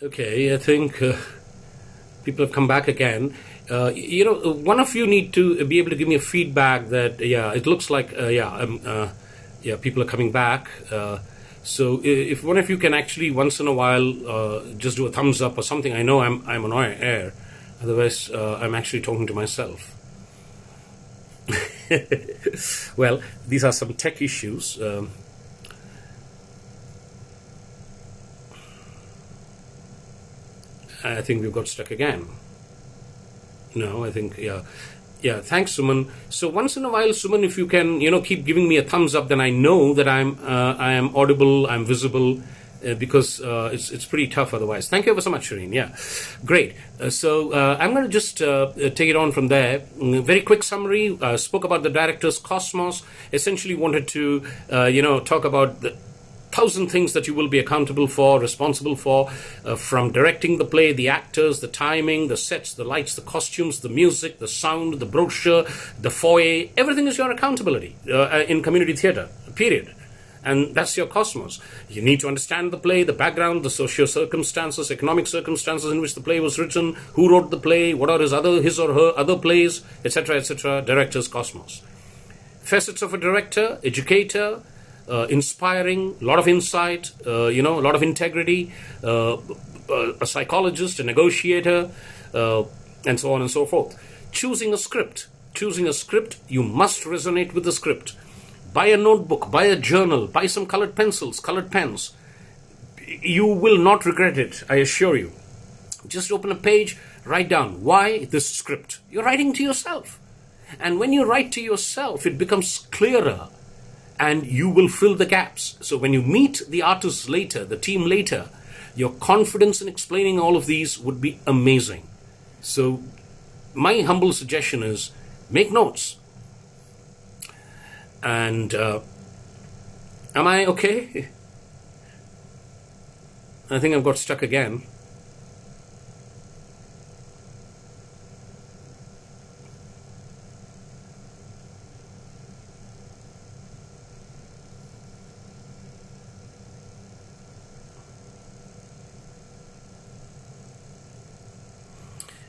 Okay, I think people have come back again. One of you need to be able to give me a feedback that it looks like people are coming back. So if one of you can actually once in a while just do a thumbs up or something, I know I'm on air. Otherwise, I'm actually talking to myself. Well, these are some tech issues. I think we've got stuck again. No, I think, yeah. Yeah, thanks, Suman. So once in a while, Suman, if you can, keep giving me a thumbs up, then I know that I am audible, I'm visible, because it's pretty tough otherwise. Thank you ever so much, Shireen. Yeah, great. So I'm going to just take it on from there. Very quick summary. Spoke about the director's cosmos. Essentially wanted to, talk about the thousand things that you will be accountable for, responsible for, from directing the play, the actors, the timing, the sets, the lights, the costumes, the music, the sound, the brochure, the foyer. Everything is your accountability in community theatre, period. And that's your cosmos. You need to understand the play, the background, the socio circumstances, economic circumstances in which the play was written, who wrote the play, what are his or her other plays, etc., etc. Director's cosmos. Facets of a director: educator, inspiring, a lot of insight, a lot of integrity, a psychologist, a negotiator, and so on and so forth. Choosing a script. Choosing a script, you must resonate with the script. Buy a notebook, buy a journal, buy some colored pencils, colored pens. You will not regret it, I assure you. Just open a page, write down, why this script? You're writing to yourself. And when you write to yourself, it becomes clearer. And you will fill the gaps. So when you meet the artists later, the team later, your confidence in explaining all of these would be amazing. So my humble suggestion is make notes. And am I okay? I think I've got stuck again.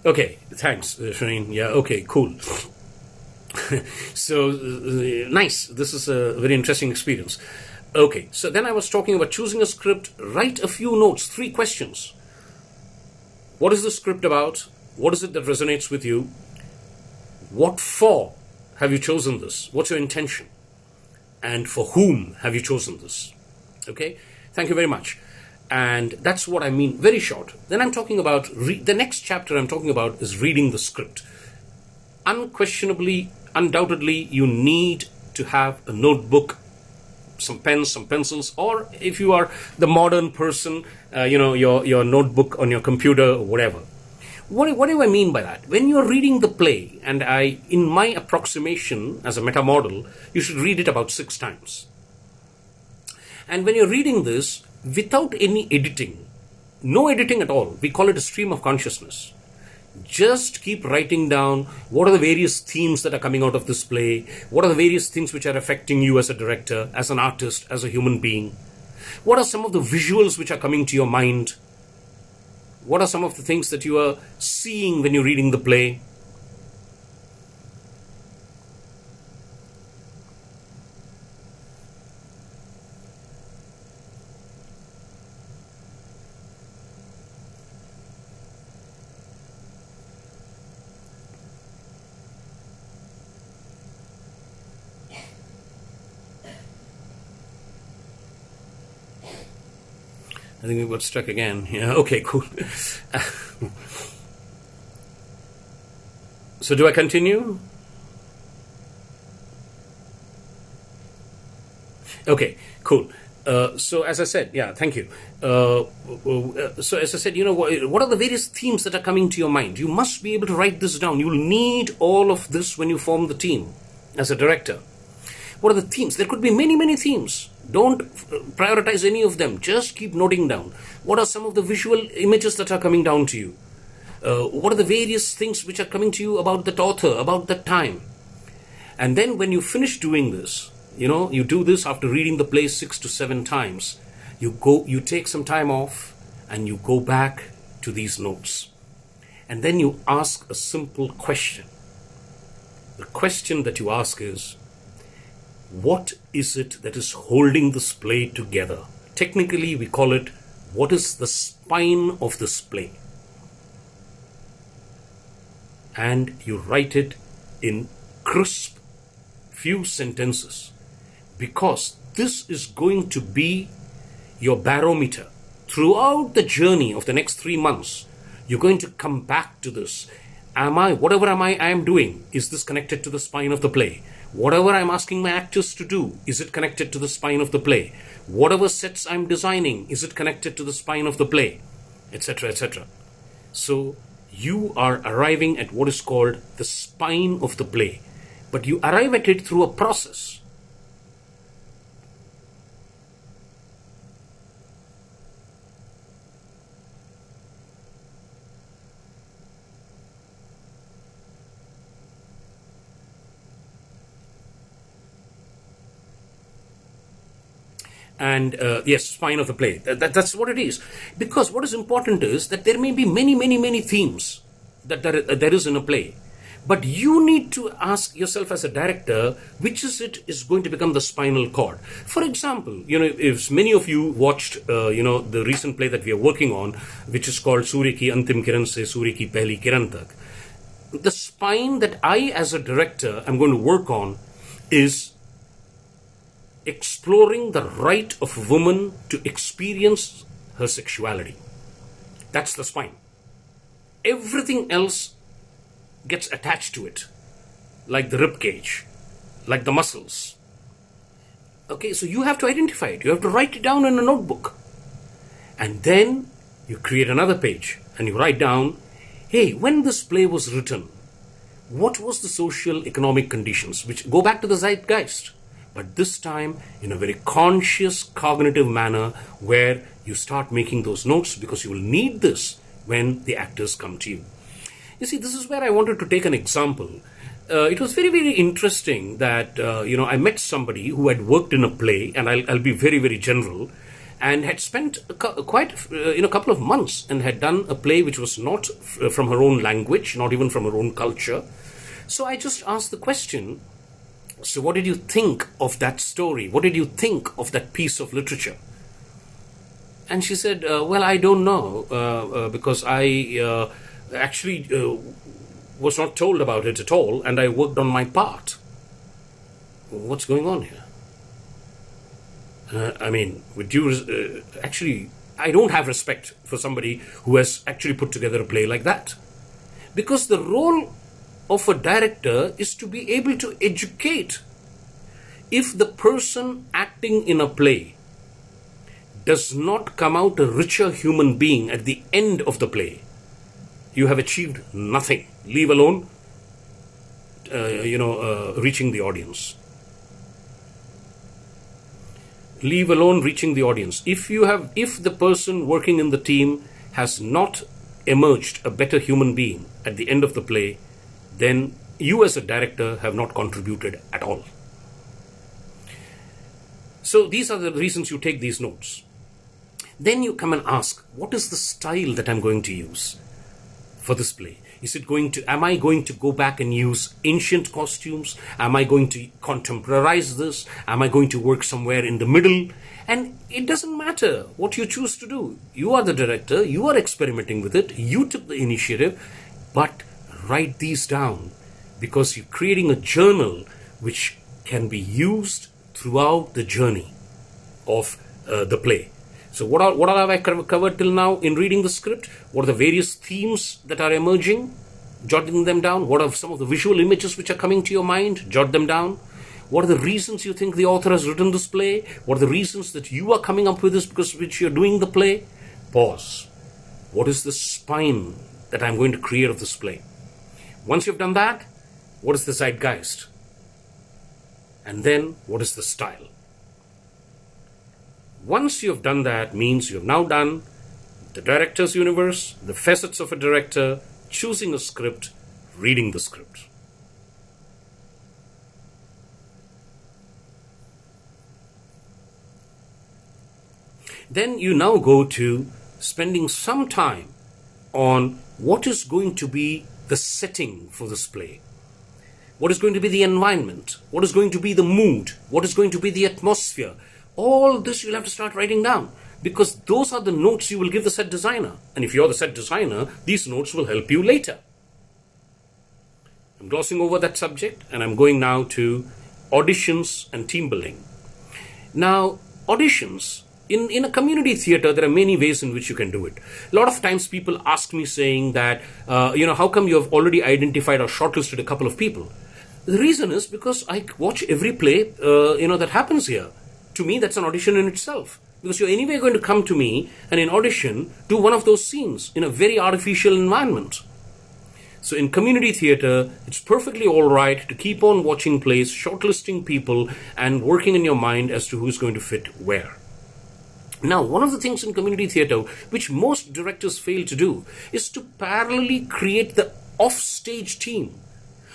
Okay, thanks, Shireen. Yeah, okay, cool. So, nice. This is a very interesting experience. Okay, so then I was talking about choosing a script. Write a few notes, 3 questions. What is the script about? What is it that resonates with you? What for have you chosen this? What's your intention? And for whom have you chosen this? Okay, thank you very much. And that's what I mean, very short. Then I'm talking about, the next chapter I'm talking about is reading the script. Unquestionably, undoubtedly, you need to have a notebook, some pens, some pencils, or if you are the modern person, your notebook on your computer or whatever. What do I mean by that? When you're reading the play, and in my approximation as a meta model, you should read it about 6 times. And when you're reading this, without any editing, no editing at all, we call it a stream of consciousness. Just keep writing down what are the various themes that are coming out of this play, what are the various things which are affecting you as a director, as an artist, as a human being. What are some of the visuals which are coming to your mind? What are some of the things that you are seeing when you're reading the play? I think we got stuck again. Yeah, okay, cool. So do I continue? Okay, cool. So as I said, yeah, thank you. So as I said, what are the various themes that are coming to your mind? You must be able to write this down. You will need all of this when you form the team as a director. What are the themes? There could be many, many themes. Don't prioritize any of them. Just keep noting down. What are some of the visual images that are coming down to you? What are the various things which are coming to you about that author, about that time? And then when you finish doing this, you do this after reading the play 6 to 7 times. You take some time off and you go back to these notes. And then you ask a simple question. The question that you ask is, what is it that is holding this play together? Technically, we call it, what is the spine of this play? And you write it in crisp, few sentences, because this is going to be your barometer. Throughout the journey of the next 3 months, you're going to come back to this. Whatever I am doing, is this connected to the spine of the play? Whatever I'm asking my actors to do, is it connected to the spine of the play? Whatever sets I'm designing, is it connected to the spine of the play? Etc., etc. So you are arriving at what is called the spine of the play. But you arrive at it through a process. And yes, spine of the play. That's what it is. Because what is important is that there may be many themes that there is in a play. But you need to ask yourself as a director, which is going to become the spinal cord. For example, if many of you watched, the recent play that we are working on, which is called Surya Ki Antim Kiran Se Surya Ki Pehli Kiran Tak. The spine that I, as a director, am going to work on is exploring the right of a woman to experience her sexuality. That's the spine. Everything else gets attached to it, like the rib cage, like the muscles. Okay, so you have to identify it. You have to write it down in a notebook. And then you create another page and you write down, hey, when this play was written, what was the social economic conditions, which go back to the zeitgeist. But this time in a very conscious, cognitive manner where you start making those notes, because you will need this when the actors come to you. You see, this is where I wanted to take an example. It was very interesting that, I met somebody who had worked in a play, and I'll be very general, and had spent a couple of months and had done a play which was not from her own language, not even from her own culture. So I just asked the question, so what did you think of that story? What did you think of that piece of literature? And she said, well, I don't know, because I actually was not told about it at all, and I worked on my part. What's going on here? Actually, I don't have respect for somebody who has actually put together a play like that. Because the role of a director is to be able to educate. If the person acting in a play does not come out a richer human being at the end of the play, you have achieved nothing, leave alone reaching the audience. Leave alone reaching the audience. If the person working in the team has not emerged a better human being at the end of the play, then you as a director have not contributed at all. So these are the reasons you take these notes. Then you come and ask, what is the style that I'm going to use for this play? Am I going to go back and use ancient costumes? Am I going to contemporize this? Am I going to work somewhere in the middle? And it doesn't matter what you choose to do. You are the director, you are experimenting with it, you took the initiative, but write these down, because you're creating a journal which can be used throughout the journey of the play. So what have I covered till now in reading the script? What are the various themes that are emerging? Jotting them down. What are some of the visual images which are coming to your mind? Jot them down. What are the reasons you think the author has written this play? What are the reasons that you are coming up with this because which you're doing the play? Pause. What is the spine that I'm going to create of this play? Once you've done that, what is the zeitgeist? And then, what is the style? Once you've done that, means you've now done the director's universe, the facets of a director, choosing a script, reading the script. Then you now go to spending some time on what is going to be the setting for this play. What is going to be the environment? What is going to be the mood? What is going to be the atmosphere? All this you'll have to start writing down, because those are the notes you will give the set designer. And if you're the set designer, these notes will help you later. I'm glossing over that subject, and I'm going now to auditions and team building. Now, auditions, in a community theater, there are many ways in which you can do it. A lot of times people ask me saying that, how come you have already identified or shortlisted a couple of people? The reason is because I watch every play, that happens here. To me, that's an audition in itself. Because you're anyway going to come to me and in audition do one of those scenes in a very artificial environment. So in community theater, it's perfectly all right to keep on watching plays, shortlisting people, and working in your mind as to who's going to fit where. Now, one of the things in community theater which most directors fail to do is to parallelly create the off-stage team.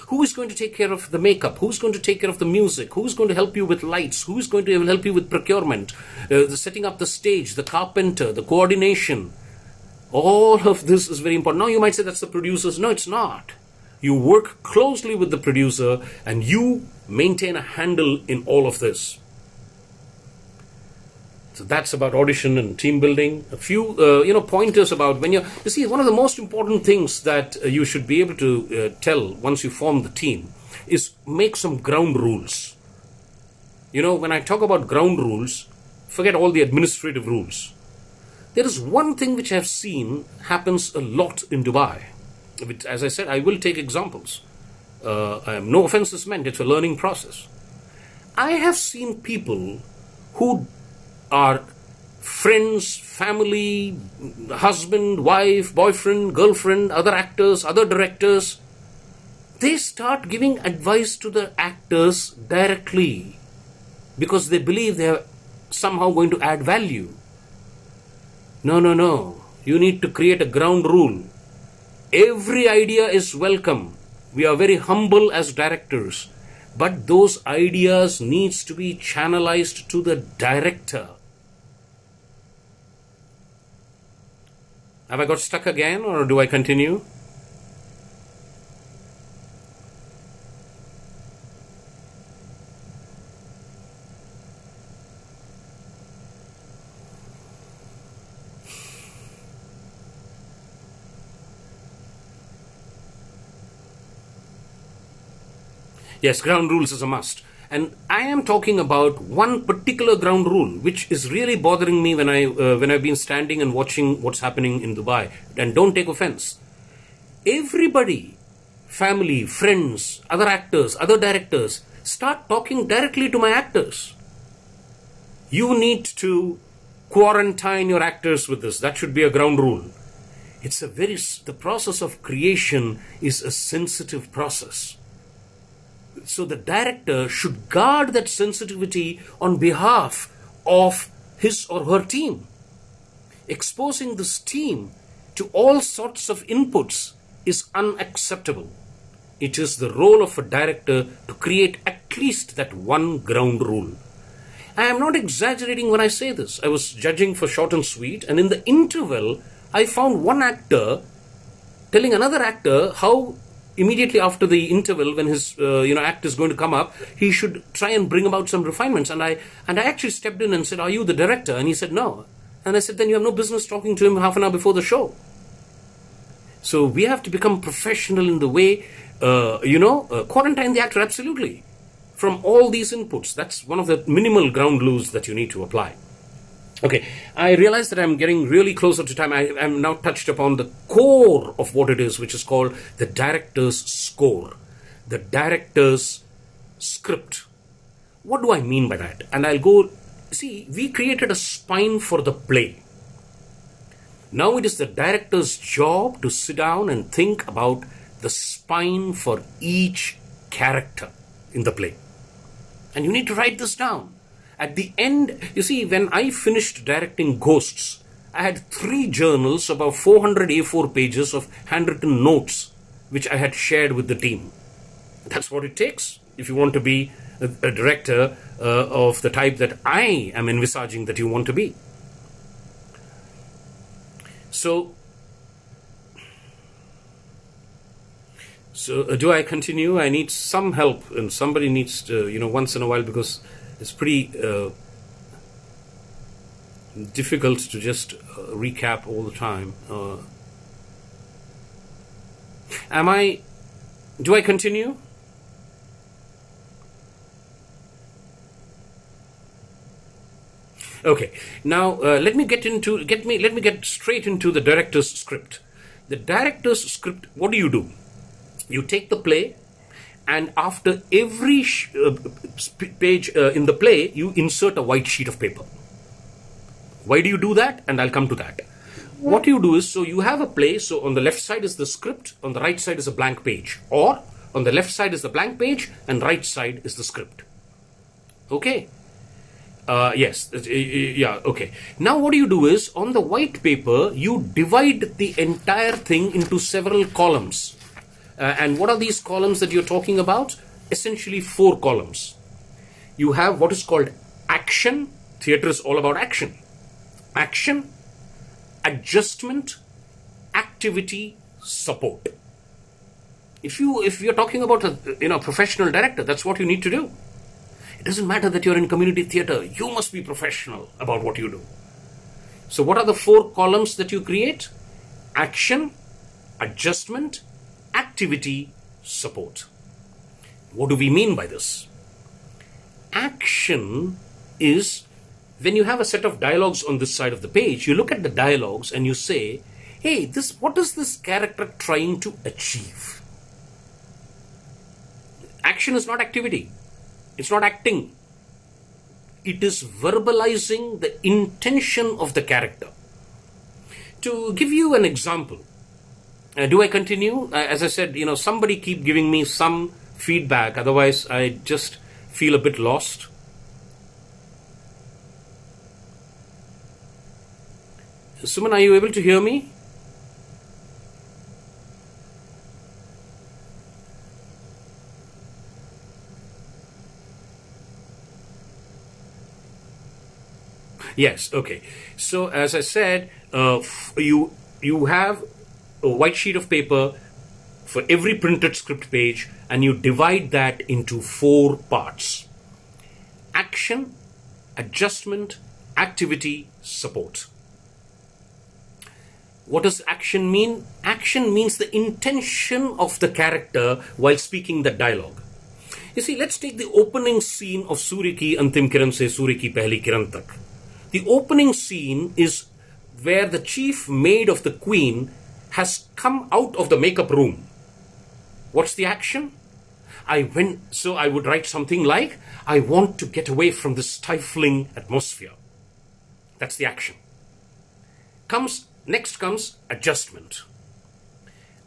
Who is going to take care of the makeup? Who's going to take care of the music? Who's going to help you with lights? Who's going to help you with procurement? The setting up the stage, the carpenter, the coordination. All of this is very important. Now you might say that's the producers. No, it's not. You work closely with the producer and you maintain a handle in all of this. So that's about audition and team building. A few, pointers about when you see, one of the most important things that you should be able to tell once you form the team is make some ground rules. When I talk about ground rules, forget all the administrative rules. There is one thing which I have seen happens a lot in Dubai. As I said, I will take examples. No offense is meant, it's a learning process. I have seen people who are friends, family, husband, wife, boyfriend, girlfriend, other actors, other directors. They start giving advice to the actors directly because they believe they are somehow going to add value. No. You need to create a ground rule. Every idea is welcome. We are very humble as directors. But those ideas needs to be channelized to the director. Have I got stuck again, or do I continue? Yes, ground rules is a must. And I am talking about one particular ground rule, which is really bothering me when I've been standing and watching what's happening in Dubai. And don't take offense. Everybody, family, friends, other actors, other directors, start talking directly to my actors. You need to quarantine your actors with this. That should be a ground rule. The process of creation is a sensitive process. So the director should guard that sensitivity on behalf of his or her team. Exposing this team to all sorts of inputs is unacceptable. It is the role of a director to create at least that one ground rule. I am not exaggerating when I say this. I was judging for Short and Sweet, and in the interval, I found one actor telling another actor how immediately after the interval, when his act is going to come up, he should try and bring about some refinements. And I actually stepped in and said, "Are you the director?" And he said, "No." And I said, "Then you have no business talking to him half an hour before the show." So we have to become professional in the way, quarantine the actor absolutely from all these inputs. That's one of the minimal ground rules that you need to apply. Okay, I realize that I'm getting really closer to time. I am now touched upon the core of what it is, which is called the director's score, the director's script. What do I mean by that? And I'll go, we created a spine for the play. Now it is the director's job to sit down and think about the spine for each character in the play. And you need to write this down. At the end, when I finished directing Ghosts, I had 3 journals, about 400 A4 pages of handwritten notes, which I had shared with the team. That's what it takes if you want to be a director of the type that I am envisaging that you want to be. So do I continue? I need some help, and somebody needs to, once in a while, because it's pretty difficult to just recap all the time. Do I continue? Okay. Now let me get straight into the director's script. The director's script. What do? You take the play, and after every page in the play, you insert a white sheet of paper. Why do you do that? And I'll come to that. What you do is, so you have a play, so on the left side is the script, on the right side is a blank page. Or, on the left side is the blank page, and right side is the script. Okay? Yes. Yeah, okay. Now what you do is, on the white paper, you divide the entire thing into several columns. And what are these columns that you're talking about? Essentially 4 columns. You have what is called action. Theatre is all about action. Action, adjustment, activity, support. If you're talking about a professional director, that's what you need to do. It doesn't matter that you're in community theatre. You must be professional about what you do. So what are the 4 columns that you create? Action, adjustment, activity, support. What do we mean by this? Action is when you have a set of dialogues on this side of the page, you look at the dialogues and you say, hey, what is this character trying to achieve? Action is not activity. It's not acting. It is verbalizing the intention of the character. To give you an example, do I continue? As I said, somebody keep giving me some feedback. Otherwise, I just feel a bit lost. Suman, are you able to hear me? Yes, okay. So, as I said, you have a white sheet of paper for every printed script page, and you divide that into 4 parts. Action, adjustment, activity, support. What does action mean? Action means the intention of the character while speaking the dialogue. You see, let's take the opening scene of Surya ki Antim Kiran se Surya ki Pehli Kiran tak. The opening scene is where the chief maid of the queen has come out of the makeup room. What's the action? I would write something like, I want to get away from this stifling atmosphere. That's the action. Next comes adjustment.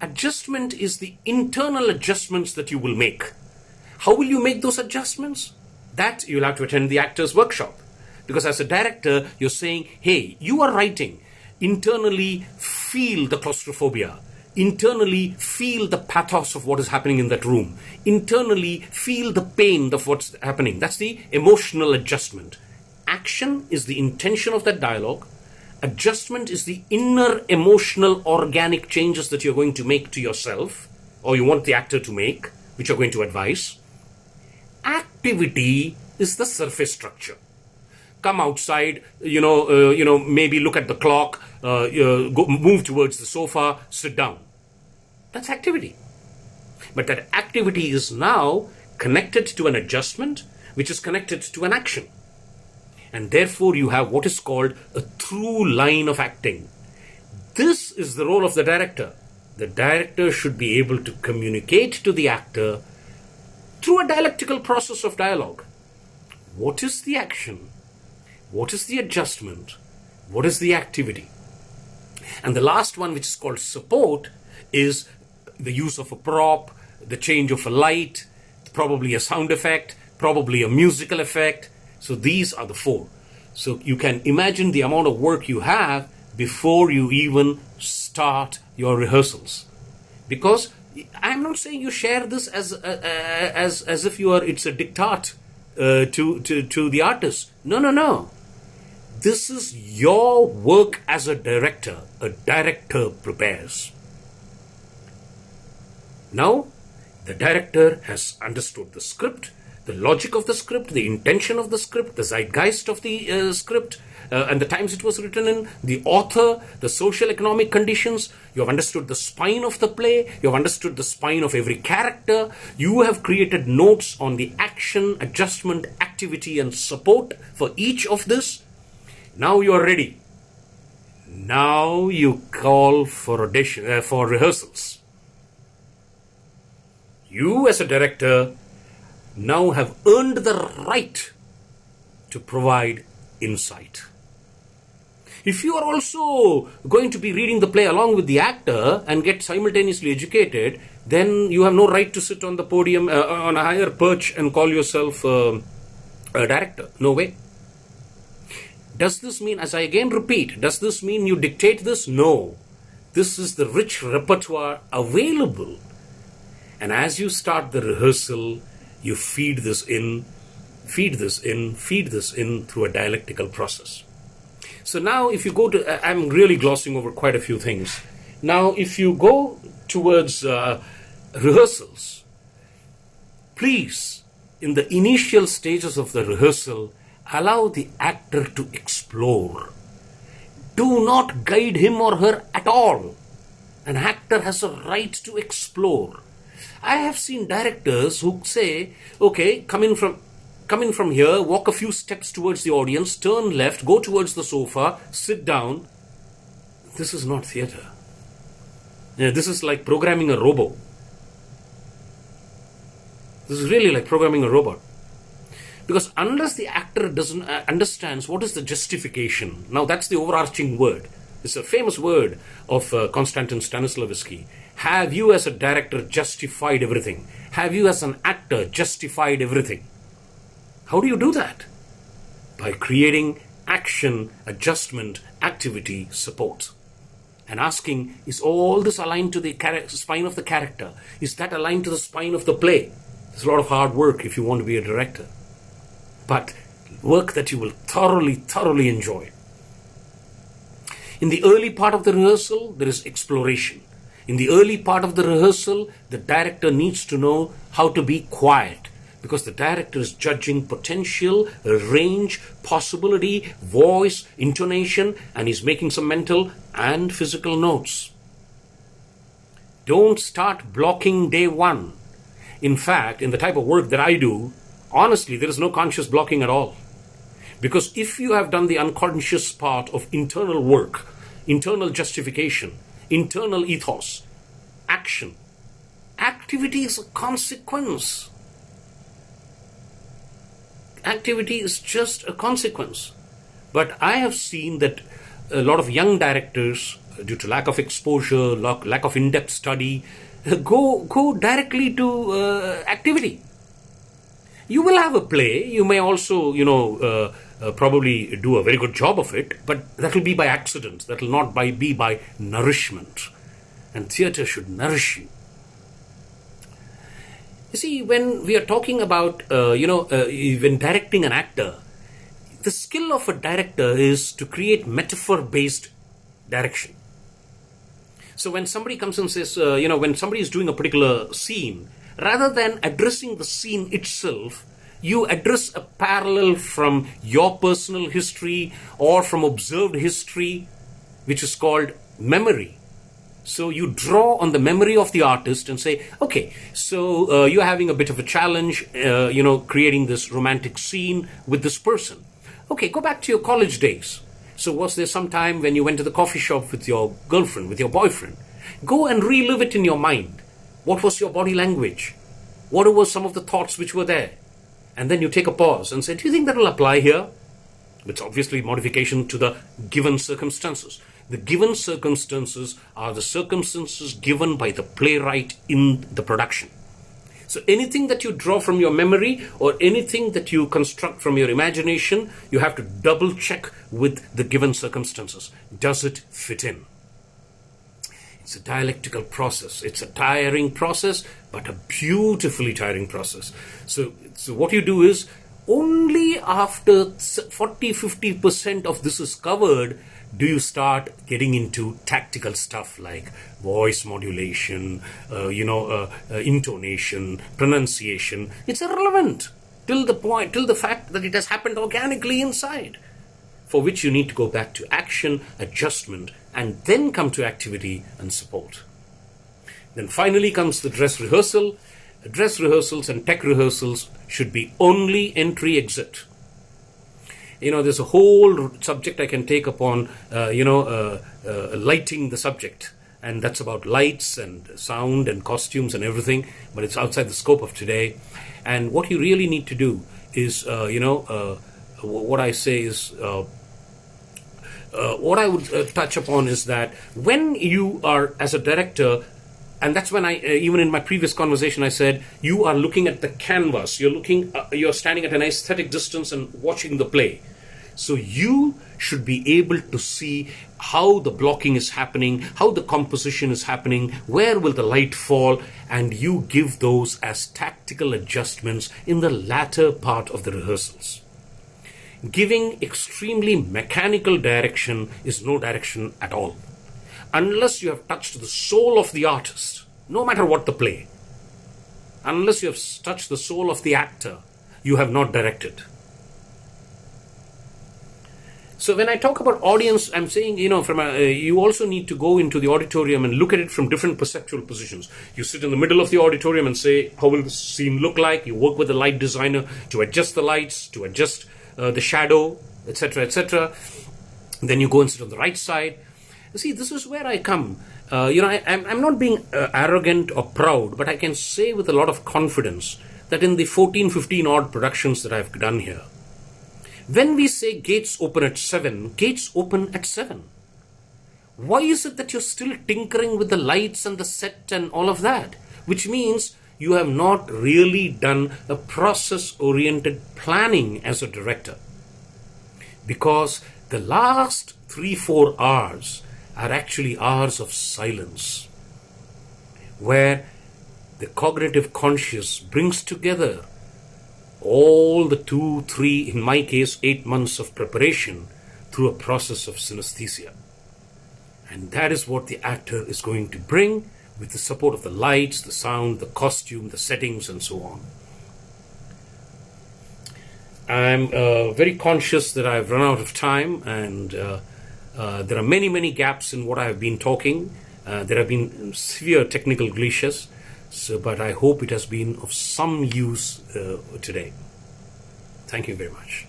Adjustment is the internal adjustments that you will make. How will you make those adjustments? That you'll have to attend the actor's workshop. Because as a director, you're saying, hey, you are writing. Internally feel the claustrophobia. Internally feel the pathos of what is happening in that room. Internally feel the pain of what's happening. That's the emotional adjustment. Action is the intention of that dialogue. Adjustment is the inner emotional organic changes that you're going to make to yourself, or you want the actor to make, which you're going to advise. Activity is the surface structure. Come outside, maybe look at the clock, move towards the sofa, sit down. That's activity. But that activity is now connected to an adjustment, which is connected to an action. And therefore you have what is called a through line of acting. This is the role of the director. The director should be able to communicate to the actor through a dialectical process of dialogue. What is the action? What is the adjustment? What is the activity? And the last one, which is called support, is the use of a prop, the change of a light, probably a sound effect, probably a musical effect. So these are the 4. So you can imagine the amount of work you have before you even start your rehearsals. Because I'm not saying you share this as if it's a diktat to the artist. No. This is your work as a director. A director prepares. Now, the director has understood the script, the logic of the script, the intention of the script, the zeitgeist of the script, and the times it was written in, the author, the social economic conditions. You have understood the spine of the play. You have understood the spine of every character. You have created notes on the action, adjustment, activity, and support for each of this. Now you are ready. Now you call for rehearsals. You as a director now have earned the right to provide insight. If you are also going to be reading the play along with the actor and get simultaneously educated, then you have no right to sit on the podium on a higher perch and call yourself a director. No way. Does this mean, as I again repeat, does this mean you dictate this? No. This is the rich repertoire available. And as you start the rehearsal, you feed this in through a dialectical process. So now if you go to, I'm really glossing over quite a few things. Now if you go towards rehearsals, please, in the initial stages of the rehearsal, allow the actor to explore. Do not guide him or her at all. An actor has a right to explore. I have seen directors who say, okay, come in from here, walk a few steps towards the audience, turn left, go towards the sofa, sit down. This is not theatre. This is like programming a robot. This is really like programming a robot. Because unless the actor doesn't understands what is the justification, now that's the overarching word. It's a famous word of Konstantin Stanislavski. Have you as a director justified everything? Have you as an actor justified everything? How do you do that? By creating action, adjustment, activity, support. And asking, is all this aligned to the spine of the character? Is that aligned to the spine of the play? There's a lot of hard work if you want to be a director. But work that you will thoroughly enjoy. In the early part of the rehearsal, there is exploration. In the early part of the rehearsal, the director needs to know how to be quiet, because the director is judging potential, range, possibility, voice, intonation, and he's making some mental and physical notes. Don't start blocking day one. In fact, in the type of work that I do, honestly, there is no conscious blocking at all. Because if you have done the unconscious part of internal work, internal justification, internal ethos, action, activity is a consequence. Activity is just a consequence. But I have seen that a lot of young directors, due to lack of exposure, lack of in-depth study, go directly to activity. You will have a play. You may also, probably do a very good job of it, but that will be by accident. That will not be by nourishment. And theatre should nourish you. You see, when we are talking about, when directing an actor, the skill of a director is to create metaphor-based direction. So when somebody comes and says, when somebody is doing a particular scene, rather than addressing the scene itself, you address a parallel from your personal history or from observed history, which is called memory. So you draw on the memory of the artist and say, okay, so you're having a bit of a challenge, creating this romantic scene with this person. Okay, go back to your college days. So was there some time when you went to the coffee shop with your girlfriend, with your boyfriend? Go and relive it in your mind. What was your body language? What were some of the thoughts which were there? And then you take a pause and say, do you think that will apply here? It's obviously modification to the given circumstances. The given circumstances are the circumstances given by the playwright in the production. So anything that you draw from your memory or anything that you construct from your imagination, you have to double check with the given circumstances. Does it fit in? It's a dialectical process. It's a tiring process, but a beautifully tiring process. So what you do is, only after 40-50% of this is covered do you start getting into tactical stuff like voice modulation, intonation, pronunciation. It's irrelevant till the fact that it has happened organically inside, for which you need to go back to action, adjustment, and then come to activity and support. Then finally comes the dress rehearsal. Dress rehearsals and tech rehearsals should be only entry-exit. There's a whole subject I can take upon, lighting the subject. And that's about lights and sound and costumes and everything. But it's outside the scope of today. And what you really need to do is, what I say is, what I would touch upon is that when you are, as a director, and that's when even in my previous conversation, I said, you are looking at the canvas. You're standing at an aesthetic distance and watching the play. So you should be able to see how the blocking is happening, how the composition is happening, where will the light fall, and you give those as tactical adjustments in the latter part of the rehearsals. Giving extremely mechanical direction is no direction at all, unless you have touched the soul of the artist, no matter what the play. Unless you have touched the soul of the actor, you have not directed. So when I talk about audience, I'm saying, you also need to go into the auditorium and look at it from different perceptual positions. You sit in the middle of the auditorium and say, how will the scene look like? You work with the light designer to adjust the lights, to adjust the shadow, etc., etc. Then you go and sit on the right side. You see, this is where I come. I'm not being arrogant or proud, but I can say with a lot of confidence that in the 14, 15 odd productions that I've done here, when we say gates open at 7, gates open at 7. Why is it that you're still tinkering with the lights and the set and all of that? Which means you have not really done a process-oriented planning as a director. Because the last 3-4 hours are actually hours of silence, where the cognitive conscious brings together all the 2, 3, in my case 8 months of preparation through a process of synesthesia. And that is what the actor is going to bring with the support of the lights, the sound, the costume, the settings, and so on. I'm very conscious that I've run out of time, and there are many, many gaps in what I've been talking. There have been severe technical glitches. But I hope it has been of some use today. Thank you very much.